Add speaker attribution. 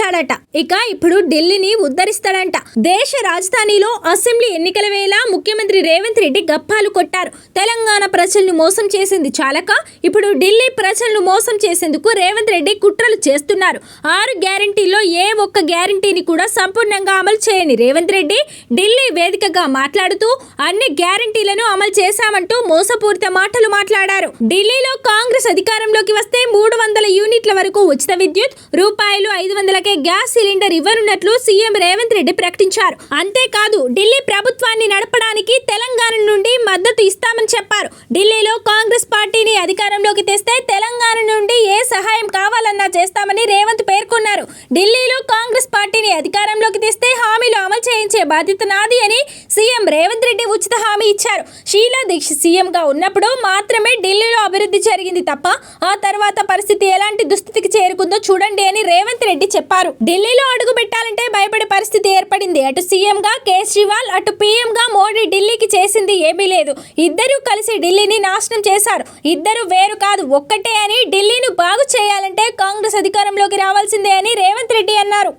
Speaker 1: గెలిచాడట. ఇక ఇప్పుడు ఢిల్లీని ఉద్ధరిస్తాడంట. దేశ రాజధానిలో అసెంబ్లీ ఎన్నికల వేళ ముఖ్యమంత్రి రేవంత్ రెడ్డి గప్పాలు కొట్టారు. తెలంగాణ ప్రజలను మోసం చేసింది చాలక ఇప్పుడు ఢిల్లీ ప్రజలను మోసం చేసేందుకు రేవంత్ రెడ్డి కుట్రలు చేస్తున్నారు. 6 గ్యారంటీల్లో ఏ ఒక్క గ్యారంటీని కూడా సంపూర్ణంగా అమలు చేయని రేవంత్ రెడ్డి ఢిల్లీ వేదికగా మాట్లాడుతూ అన్ని గ్యారంటీలను అమలు చేశామంటూ మోసపూరిత మాటలు మాట్లాడారు. ఢిల్లీలో కాంగ్రెస్ అధికారంలోకి వస్తే 300 యూనిట్ల వరకు ఉచిత విద్యుత్, రూపాయలు 500కే గ్యాస్ సిలిండర్ ఇవ్వనున్నట్లు సీఎం రేవంత్ రెడ్డి ప్రకటించారు. అంతేకాదు ఢిల్లీ ప్రభుత్వాన్ని నడపడానికి తెలంగాణ నుండి మద్దతు ఇస్తామని చెప్పారు. ఢిల్లీలో కాంగ్రెస్ పార్టీని అధికారంలోకి తెస్తే తెలంగాణ నుండి ఏ సహాయం కావాలన్నా చేస్తామని రేవంత్ పేర్కొన్నారు. ఢిల్లీలో కాంగ్రెస్ పార్టీని అధికారంలోకి తెస్తే హామీలు అమలు చేయించే బాధ్యత నాది అని సీఎం రేవంత్ రెడ్డి ఉచిత హామీ ఇచ్చారు. షీలా దీక్షిత్ సీఎంగా ఉన్నప్పుడు మాత్రమే ఢిల్లీలో అభివృద్ధి జరిగింది తప్ప ఆ తర్వాత పరిస్థితి ఎలాంటి దుస్థితికి చేరుకుందో చూడండి అని రేవంత్ రెడ్డి చెప్పారు. ఢిల్లీలో అడుగు పెట్టాలంటే భయపడే పరిస్థితి ఏర్పడింది. అటు సీఎంగా కేజ్రీవాల్, అటు పీఎంగా మోడీ ఢిల్లీకి చేసింది ఏమీ లేదు. ఇద్దరూ కలిసి ఢిల్లీని నాశనం చేశారు. ఇద్దరు వేరు కాదు ఒక్కటే అని ఢిల్లీని బాగు చేయాలంటే కాంగ్రెస్ అధికారంలోకి రావాల్సిందే అని రేవంత్ రెడ్డి అన్నారు.